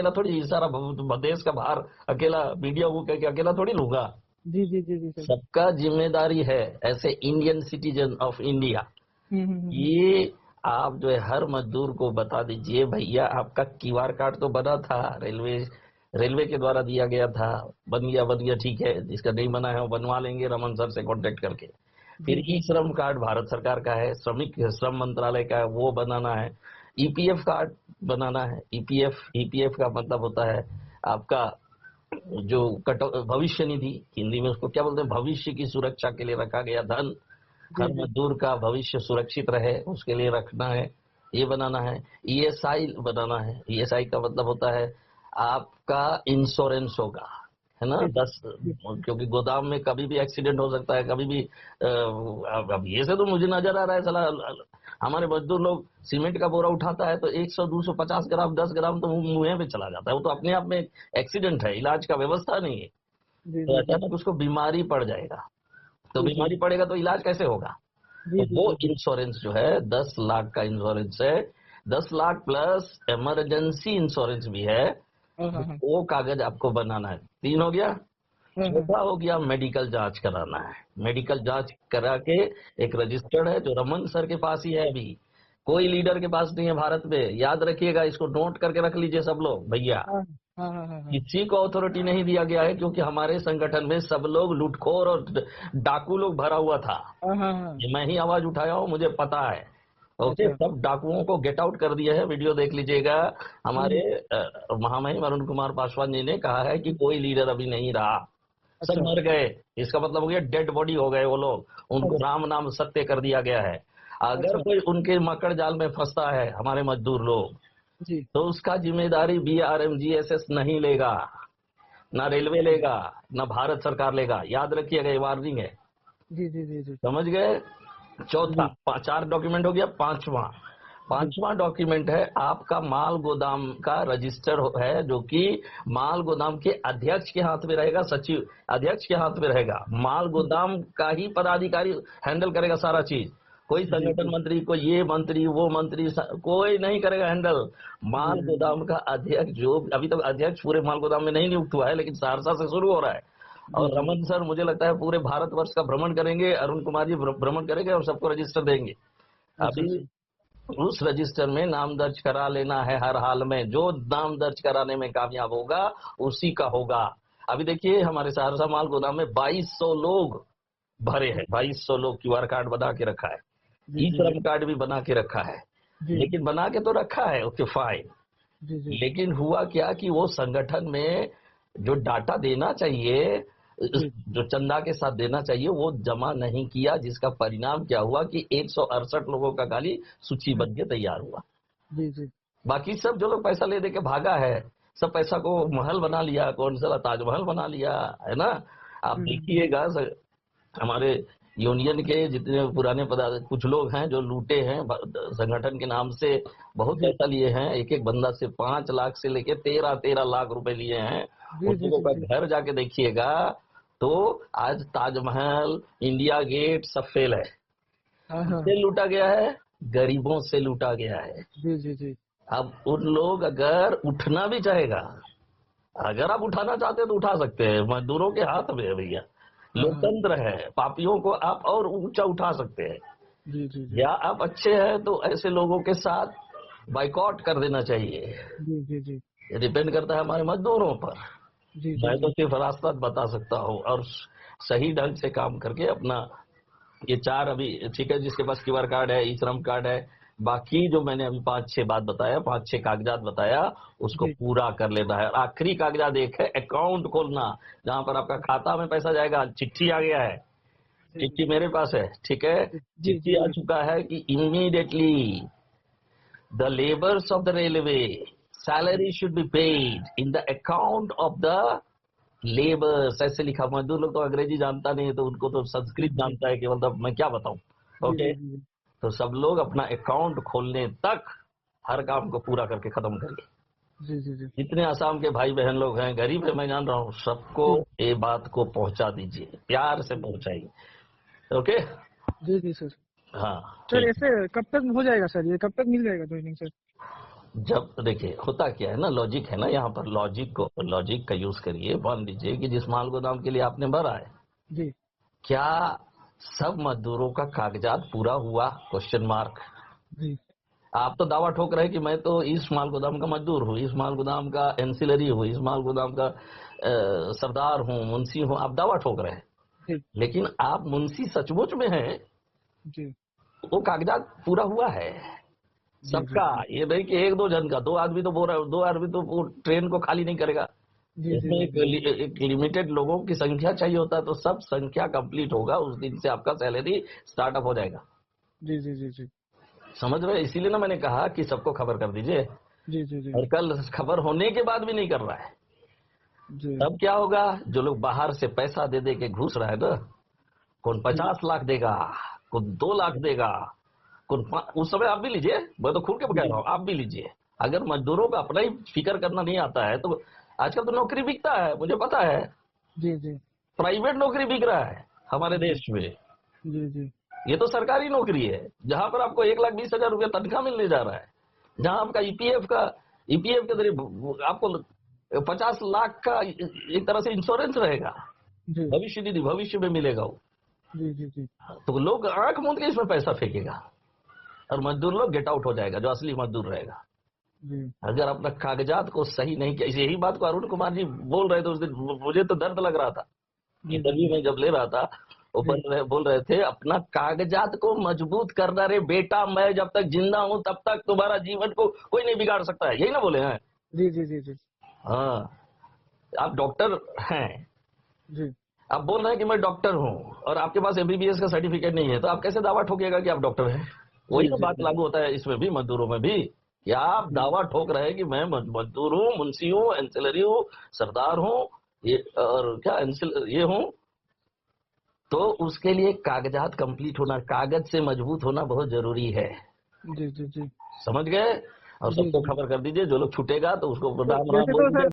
अकेला थोड़ी सारा देश का भार अकेला मीडिया वो कह के अकेला थोड़ी लूंगा। जी जी जी जी सर। सबका जिम्मेदारी है as a Indian citizen of India. हम्म। ये आप जो है हर मजदूर को बता दीजिए, भैया आपका क्यूआर कार्ड तो बना था, रेलवे के द्वारा दिया गया था, बन गया ठीक है, जिसका नहीं बना है वो बनवा लेंगे रमन सर से कांटेक्ट करके। फिर जी जी ई श्रम कार्ड भारत सरकार का है, श्रमिक श्रम मंत्रालय का है, वो बनाना है। ईपीएफ कार्ड बनाना है। ईपीएफ का मतलब होता है आपका जो भविष्य निधि, हिंदी में उसको क्या बोलते हैं, भविष्य की सुरक्षा के लिए रखा गया धन, जी हर जी। मजदूर का भविष्य सुरक्षित रहे उसके लिए रखना है, ये बनाना है। ईएसआई बनाना है। ईएसआई का मतलब होता है आपका इंश्योरेंस होगा, है ना, जी 10, क्योंकि गोदाम में कभी भी एक्सीडेंट हो सकता है, कभी भी अब ये से तो मुझे नजर आ रहा है साला हमारे मजदूर लोग सीमेंट का बोरा उठाता है तो 100 250 ग्राम 10 ग्राम तो मुंह पे चला जाता है, वो तो अपने आप में एक्सीडेंट है, इलाज का व्यवस्था नहीं है। जी तो जी जी अचानक उसको बीमारी पड़ जाएगा, तो जी जी बीमारी पड़ेगा तो इलाज कैसे होगा। जी तो जी वो जी जी। इंश्योरेंस जो है 10 लाख का इंश्योरेंस है, 10 लाख प्लस इमरजेंसी इंश्योरेंस भी है। हाँ हाँ हाँ वो कागज आपको बनाना है। 3 हो गया। हाँ हाँ। चौथा हो गया मेडिकल जांच कराना है। मेडिकल जांच करा के एक रजिस्टर्ड है जो रमन सर के पास ही है, अभी कोई लीडर के पास नहीं है भारत में, याद रखिएगा, इसको नोट करके रख लीजिए सब लोग भैया। हाँ हाँ हाँ हाँ हाँ। किसी को अथॉरिटी नहीं दिया गया है, क्योंकि हमारे संगठन में सब लोग लूटखोर और डाकू लोग भरा हुआ था। हाँ हाँ हाँ। ये मैं ही आवाज उठाया हूँ, मुझे पता है। ओके, अच्छा। सब डाकुओं को गेट आउट कर दिया है, वीडियो देख लीजिएगा। हमारे हम्म। महामहिम अरुण कुमार पासवान जी ने कहा है कि कोई लीडर अभी नहीं रहा, सब अच्छा मर गए। इसका मतलब हो गया डेड बॉडी हो गए वो लोग, उनको अच्छा राम नाम सत्य कर दिया गया है। अगर अच्छा। कोई उनके मकड़ जाल में फंसता है हमारे मजदूर लोग, जी तो उसका जिम्मेदारी बीआरएमजीएसएस नहीं लेगा, ना रेलवे लेगा, ना भारत सरकार लेगा, याद रखिएगा, ये वार्निंग है। जी जी जी जी समझ गए। चौथा, जी 4 डॉक्यूमेंट हो गया। पांचवा, जी। डॉक्यूमेंट है आपका माल गोदाम का रजिस्टर है, जो कि माल गोदाम के अध्यक्ष के हाथ में रहेगा, सचिव अध्यक्ष के हाथ में रहेगा। माल गोदाम का ही पदाधिकारी हैंडल करेगा सारा चीज, कोई जी संगठन जी मंत्री, कोई ये मंत्री वो मंत्री, कोई नहीं करेगा हैंडल। जी माल जी गोदाम का अध्यक्ष, जो अभी तक अध्यक्ष पूरे माल गोदाम में नहीं नियुक्त हुआ है, लेकिन सहरसा से शुरू हो रहा है। जी और जी रमन सर मुझे लगता है पूरे भारतवर्ष का भ्रमण करेंगे, अरुण कुमार जी भ्रमण करेंगे और सबको रजिस्टर देंगे। अच्छा अभी अच्छा। उस रजिस्टर में नाम दर्ज करा लेना है हर हाल में, जो नाम दर्ज कराने में कामयाब होगा उसी का होगा। अभी देखिए हमारे सहरसा माल गोदाम में 2200 लोग भरे हैं, 2200 लोग क्यूआर कार्ड बना के रखा है, जी ई जी जी श्रम कार्ड भी बना के रखा है। जी लेकिन बना के तो रखा है, ओके फाइन, जी जी लेकिन हुआ क्या कि वो संगठन में जो डाटा देना चाहिए, जी जो चंदा के साथ देना चाहिए, वो जमा नहीं किया, जिसका परिणाम क्या हुआ कि 168 लोगों का खाली सूची बन के तैयार हुआ। जी जी बाकी सब जो लोग पैसा ले दे के भागा है, सब पैसा को महल बना लिया, कौन सा ताजमहल बना लिया, है ना। आप हम्म। देखिएगा हमारे यूनियन के जितने पुराने पदार्थ कुछ लोग हैं जो लूटे हैं संगठन के नाम से, बहुत जी पैसा लिए हैं, एक एक बंदा से 5 लाख से लेके 13-13 लाख रुपए लिए हैं। जी उन जी लोगों जी का जी। घर जाके देखिएगा तो आज ताजमहल, इंडिया गेट सब फेल है। हाँ हाँ। किससे लूटा गया है? गरीबों से लूटा गया है। जी जी जी अब उन लोग अगर उठना भी चाहेगा, अगर आप उठाना चाहते हैं तो उठा सकते हैं, मजदूरों के हाथ में है भैया, हाँ हाँ। लोकतंत्र है, पापियों को आप और ऊंचा उठा सकते हैं। जी जी जी या आप अच्छे हैं तो ऐसे लोगों के साथ बाइकआउट कर देना चाहिए। जी जी जी ये डिपेंड करता है हमारे मजदूरों पर। जी जी मैं तो जी। सिर्फ रास्ता बता सकता हूँ, और सही ढंग से काम करके अपना ये 4 अभी ठीक है, जिसके पास क्यूआर कार्ड है, ई श्रम कार्ड है, बाकी जो मैंने अभी 5-6 बात बताया, 5-6 कागजात बताया, उसको जी पूरा कर लेना है। और आखिरी कागजात एक है अकाउंट खोलना, जहां पर आपका खाता में पैसा जाएगा। चिट्ठी आ गया है, जी जी चिट्ठी मेरे पास है, ठीक है, जी चिट्ठी जी आ जी। चुका है कि immediately the labours of the railway जी salary should be paid in the account of the labours, ऐसे लिखा। मजदूर लोग तो अंग्रेजी जानता नहीं है, तो उनको तो जी संस्कृत जी जानता है केवल, तब मैं क्या बताऊं। जी ओके, जी जी तो सब लोग अपना अकाउंट खोलने तक हर काम को पूरा करके खत्म करिए। जी जी जी जितने असम के भाई बहन लोग हैं, गरीब है मैं जान रहा हूँ, सबको जी ये बात को पहुंचा दीजिए, प्यार से पहुंचाइए। ओके, जी जी सर। हाँ सर ठीक। ऐसे कब तक हो जाएगा सर, ये कब तक मिल जाएगा ज्वाइनिंग सर? जब देखिए होता क्या है ना, लॉजिक है ना, यहाँ पर लॉजिक का यूज करिए। मान लीजिए कि जिस माल गोदाम के लिए आपने भरा है, जी क्या सब मजदूरों का कागजात पूरा हुआ? Question mark. जी आप तो दावा ठोक रहे हैं कि मैं तो इस माल गोदाम का मजदूर हूँ, इस माल गोदाम का एंसिलरी हूँ, इस माल गोदाम का सरदार हूँ, मुंशी हूँ, आप दावा ठोक रहे हैं। जी लेकिन आप मुंशी सचमुच में हैं, जी वो कागजात पूरा हुआ है जी जी सबका। ये नहीं कि एक दो जन का, दो आदमी तो बोल रहा है, दो आदमी तो वो ट्रेन को खाली नहीं करेगा। जी जी इसमें जी जी एक लिमिटेड लोगों की संख्या चाहिए होता है, तो सब संख्या कंप्लीट होगा उस दिन से आपका सैलरी स्टार्टअप हो जाएगा। जी जी जी जी समझ रहे हैं? इसीलिए ना मैंने कहा कि सबको खबर कर दीजिए। जी जी जी और कल खबर होने के बाद भी नहीं कर रहा है, जी तब क्या होगा? जो लोग बाहर से पैसा दे दे के घुस रहा है ना, कौन 50 लाख देगा, कौन 2 लाख देगा, कौन उस समय आप भी लीजिए, मैं तो खुल के कह रहा हूँ, आप भी लीजिए। अगर मजदूरों का अपना ही फिक्र करना नहीं आता है तो आजकल तो नौकरी बिकता है, मुझे पता है। जी जी प्राइवेट नौकरी बिक रहा है हमारे जी देश में। जी जी ये तो सरकारी नौकरी है जहां पर आपको 1,20,000 रुपया तनख्वाह मिलने जा रहा है, जहां आपका ईपीएफ के जरिए आपको 50 लाख का एक तरह से इंश्योरेंस रहेगा, जी भविष्य निधि भविष्य में मिलेगा वो। जी जी जी तो लोग आंख मूंद के इसमें पैसा फेंकेगा और मजदूर लोग गेट आउट हो जाएगा, जो असली मजदूर रहेगा। जी अगर अपना कागजात को सही नहीं किया, यही बात को अरुण कुमार जी बोल रहे थे उस दिन, मुझे तो दर्द लग रहा था। जी जी इंटरव्यू जी में जब ले रहा था, वो जी बोल रहे थे, अपना कागजात को मजबूत करना रे बेटा, मैं जब तक जिंदा हूं तब तक तुम्हारा जीवन को कोई नहीं बिगाड़ सकता है, यही ना बोले हैं? जी जी जी जी हाँ। आप डॉक्टर हैं, जी आप बोल रहे हैं कि मैं डॉक्टर हूं, और आपके पास एमबीबीएस का सर्टिफिकेट नहीं है, तो आप कैसे दावा ठोकिएगा कि आप डॉक्टर हैं? वही जी ना जी बात जी लागू होता है इसमें भी, मजदूरों में भी। कि आप जी दावा ठोक रहे हैं कि मैं मजदूर हूँ, मुंशी हूँ, एंसिलरी हूँ, सरदार हूँ, ये और क्या ये हूँ। तो उसके लिए कागजात कंप्लीट होना, कागज से मजबूत होना बहुत जरूरी है। जी जी जी समझ गए? और जी सबको जी खबर कर दीजिए, जो लोग छूटेगा तो उसको तो राम राम वैसे बोल तो दीजिए। सर